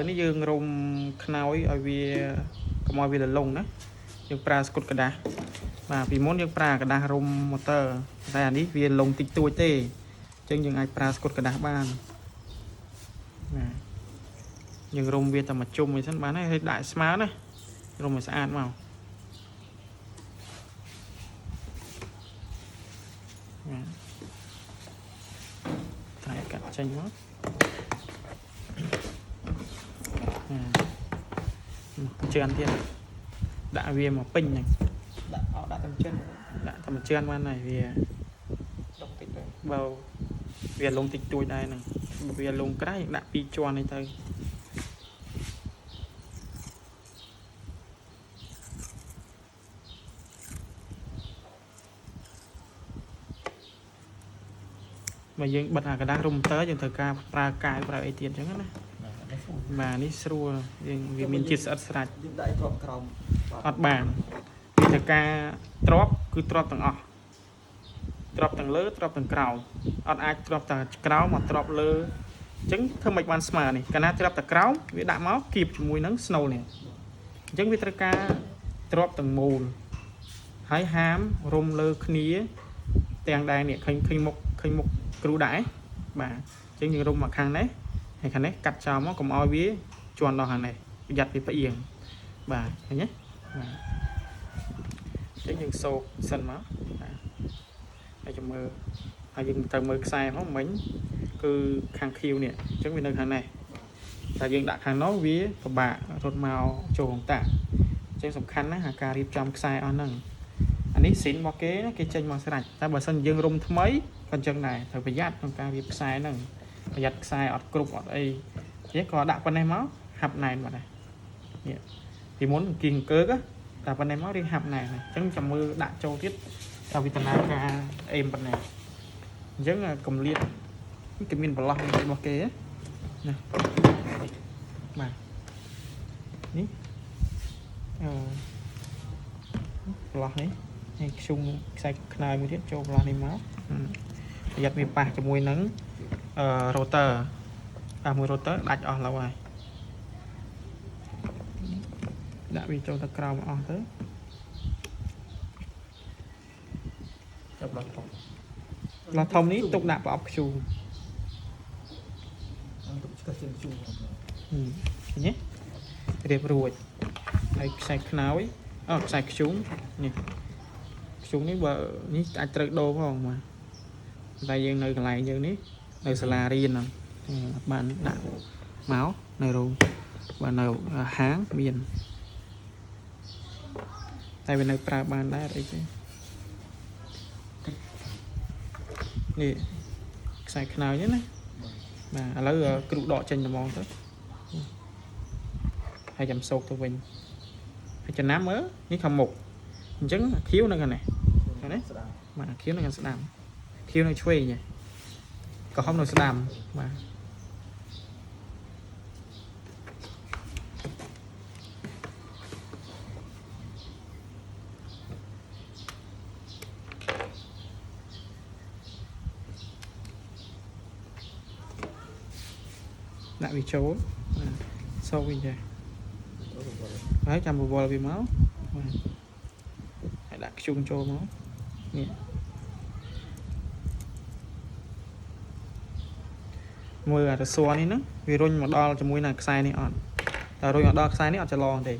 នេះយើងរុំខ្នើយឲ្យវាកុំឲ្យវាលងណាយើងប្រើស្គុតกระดาษបាទពីមុនយើងប្រើกระดาษរុំម៉ូទ័រតែអានេះវាលងតិចតួចទេអញ្ចឹងយើងអាចប្រើស្គុតกระดาษបានបាទយើងរុំវាតែមួយជុំអីសិនបានហើយដាក់ស្មើណារុំឲ្យស្អាតមកតែកាត់ចេញមកជឿនទៀតដាក់វាមកពេញហ្នឹងដាក់តែជឿនដាក់តែជឿនបានហើយវាដុកតិចទៅបើវាលងតិចតួចដែរហ្នឹងវាលងក្រៃដាក់2ជាន់នេះទៅបើយើងបិទអាកណ្ដាស់រុំទៅយើងត្រូវការប្រើកាយប្រើអីទៀតអញ្ចឹងណាបាទនេះស្រួលយើងវាមានជាតិស្អិតស្រាច់យើងដាក់ទ្រាប់ក្រោមអត់បានវាត្រូវការទ្រាប់គឺទ្រាប់ទាំងអស់ទ្រាប់ទាំងលើទ្រាប់ទាំងក្រោមអត់អាចទ្រាប់តែក្រោមមកទ្រាប់លើអញ្ចឹងធ្វើមិនបានស្មើនេះកាលណាទ្រាប់តែក្រោមវាដាក់មកគៀបជាមួយនឹងស្នូលនេះអញ្ចឹងវាត្រូវការទ្រាប់ទាំងមូលហើយហាមរុំលើគ្នាទាំងដែរនេះឃើញមុខគ្រូដែរបាទអញ្ចឹងយើងរុំមកខាងនេះហើយខាងនេះកាត់ចោលមកកុំឲ្យវាជន់ដល់ខាងនេះប្រយ័ត្នវាផ្អៀងបាទឃើញទេបាទអញ្ចឹងយើងសូកសិនមកបាទហើយចាំមើលហើយយើងទៅមើលខ្សែមកមិញគឺខាងខៀវនេះអញ្ចឹងវានៅខាងនេះតែយើងដាក់ខាងនោះវាពិបាករត់មកចូលក្នុងតាអញ្ចឹងសំខាន់ណាស់ការរៀបចំខ្សែអស់ហ្នឹងអានេះស៊ីនមកគេចេញមកស្រេចតែបើសិនយើងរុំថ្មីក៏អញ្ចឹងដែរត្រូវប្រយ័ត្នក្នុងការរៀបខ្សែហ្នឹងប្រយ័ត្នខ្សែអត់គ្រប់អត់អីទេក៏ដាក់ប៉ុណ្ណេះមកហាប់ណែនបាត់ដែរនេះពីមុនគីអង្គើកតែប៉ុណ្ណេះមករៀងហាប់ណែនអញ្ចឹងចាំមើលដាក់ចូលទៀតតែវិធានការអេមប៉ុណ្ណេះអញ្ចឹងកម្លៀតគេមានបន្លោះរបស់គេណាបាទនេះបន្លោះនេះហើយខ្ជុំខ្សែខ្នើយមួយទៀតចូលបន្លោះនេះមកប្រយ័ត្នវាប៉ះជាមួយនឹងrouter ប៉ះមួយ router ដាច់អស់ឡើយហើយដាក់វាចូលទៅក្រោមអស់ទៅចាប់បន្លោះធំនេះទុកដាក់ប្រអប់ខ្ជូរទុកឆ្កឹះជាងខ្ជូរឃើញទេរៀបរួចហើយខ្សែខ្នើយខ្សែខ្ជុំនេះខ្ជុំនេះបើនេះអាចត្រូវដូរផងបាទតែយើងនៅកន្លែងយើងនេះនៅសាលារៀនហ្នឹងបានដាក់មកនៅរោងបាទនៅហាងមានតែវានៅប្រើបានដែរអីទេនេះខ្សែខ្នើយណាបាទឥឡូវគ្រូដកចេញត្មងទៅហើយចាំសោកទៅវិញហើយចំណាំមើលនេះខាងមុខអញ្ចឹងខៀវនៅខាងនេះឃើញទេបាទខៀវនៅខាងស្ដាំខៀវនៅឆ្វេងក្រហមនៅស្ដាំបាទដាក់វាចូលសោកវិញចាហើយចាំបវល់វាមកបាទហើយដាក់ខ្ជុំចូលមកនេះមើលអារស័រនេះហ្នឹងវារុញមកដល់ជាមួយនឹងខ្សែនេះអត់តែរុញមកដល់ខ្សែនេះអត់ច្រឡងទេ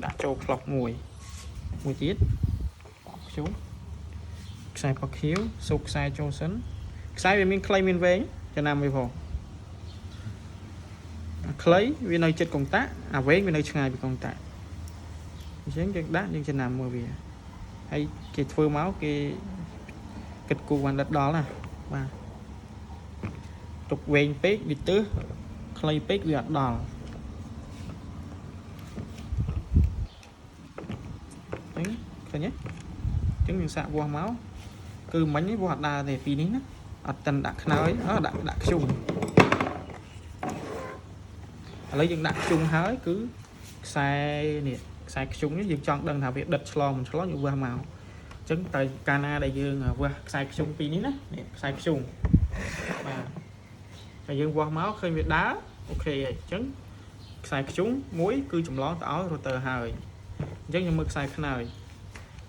ដាក់ចូលផ្លុកមួយទៀតខ្ជុំខ្សែផកខៀវសូកខ្សែចូលសិនខ្សែវាមានខ្លីមានវែងចំណាំវាផងខ្លីវានៅជិតកុងតាក់អាវែងវានៅឆ្ងាយពីកុងតាក់អញ្ចឹងយើងដាក់យើងចំណាំមើលវាហើយគេធ្វើមកគេគិតគូបានដិតដល់ណាបាទទុកវែងពេកវាទើសខ្លីពេកវាអត់ដល់ឃើញទេអញ្ចឹងយើងសាកវាស់មកគឺមិញវាស់អត់ដើរទេពីនេះណាអត់តិនដាក់ខ្នើយដាក់ខ្ជុំឥឡូវយើងដាក់ខ្ជុំហើយគឺខ្សែនេះខ្សែខ្ជុំនេះយើងចង់ដឹងថាវាដិតឆ្លងមិនឆ្លងយើងវាស់មកអញ្ចឹងតែកាលណាដែលយើងវាស់ខ្សែខ្ជុំពីរនេះណានេះខ្សែខ្ជុំបាទ តែយើងវាស់មកឃើញវាដើរអូខេអញ្ចឹងខ្សែខ្ជុំមួយគឺចម្លងទៅឲ្យរូទ័រហើយអញ្ចឹងខ្ញុំមើលខ្សែខ្នើយ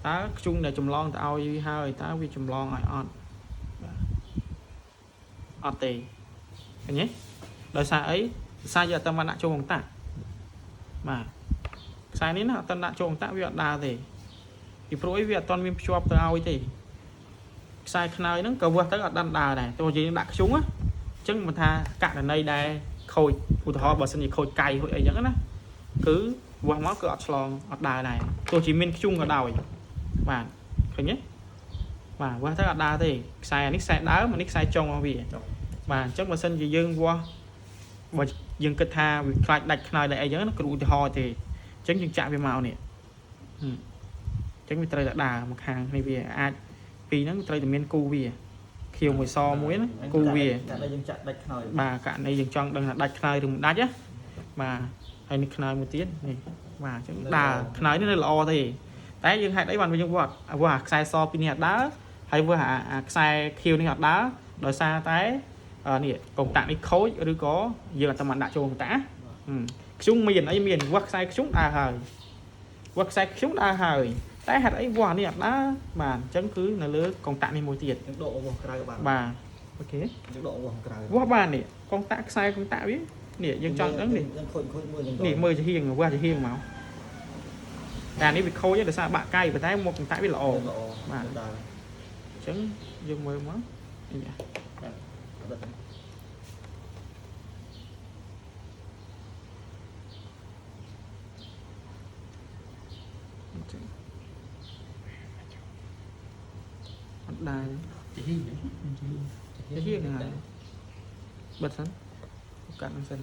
តើខ្ជុំដែលចម្លងទៅឲ្យវាហើយតើវាចម្លងឲ្យអត់អត់ទេឃើញទេដោយសារអីដោយសារយកអត្តមកដាក់ចូលក្នុងតាក់បាទខ្សែនេះណាអត់ដាក់ចូលក្នុងតាក់វាអត់ដើរទេពីព្រោះអីវាអត់ទាន់មានភ្ជាប់ទៅឲ្យទេខ្សែខ្នើយហ្នឹងក៏វាស់ទៅអត់ដើរដែរទោះយើងដាក់ខ្ជុំណាអញ្ចឹងមិនថាករណីដែលខូចឧទាហរណ៍បើសិនជាខូចកៃខូចអីចឹងណាគឺវាស់មកគឺអត់ឆ្លងអត់ដើរដែរទោះជាមានខ្ជុំក៏ដោយបាទឃើញទេបាទវាស់ទៅអត់ដើរទេខ្សែនេះខ្សែដើមនេះខ្សែចុងរបស់វាបាទអញ្ចឹងបើសិនជាយើងវាស់បើយើងគិតថាវាខ្លាចដាច់ខ្នើយដាច់អីចឹងណាគ្រូឧទាហរណ៍ទេអញ្ចឹងយើងចាក់វាមកនេះអញ្ចឹងវាត្រូវតែដើរមកខាងនេះវាអាចពីហ្នឹងត្រូវតែមានគូវាខៀវមួយសមួយណាគូវាករណីយើងចាក់ដាច់ខ្នើយបាទករណីយើងចង់ដឹងថាដាច់ខ្នើយឬមិនដាច់ណាបាទហើយនេះខ្នើយមួយទៀតនេះបាទអញ្ចឹងដើរខ្នើយនេះនៅល្អទេតែយើងហេតុអីបានយើងវាស់អាខ្សែសពីនេះអត់ដើរហើយវាស់អាខ្សែខៀវនេះអត់ដើរដោយសារតែនេះកុងតាក់នេះខូចឬក៏យើងអត់តាមដាក់ចូលកុងតាក់ខ្ជុំមានអីមានវាស់ខ្សែខ្ជុំដើរហើយវាស់ខ្សែខ្ជុំដើរហើយតែហេតុអីវាស់នេះអត់ដើរបាទអញ្ចឹងគឺនៅលើកុងតាក់នេះមួយទៀតយើងដកវាស់ក្រៅបានបាទអូខេយើងដកវាស់ក្រៅវាស់បាននេះកុងតាក់ខ្សែកុងតាក់វានេះយើងចង់ដឹងនេះយើងខូចមួយនេះមើលជាហៀងវាស់ជាហៀងមកតែនេះវាខូចដោយសារបាក់កៃប៉ុន្តែមកកុងតាក់វាល្អបាទអញ្ចឹងយើងមើលមកនេះអត់ដែរជាហៀងហ្នឹងបិទសិនកាត់ហ្នឹងសិន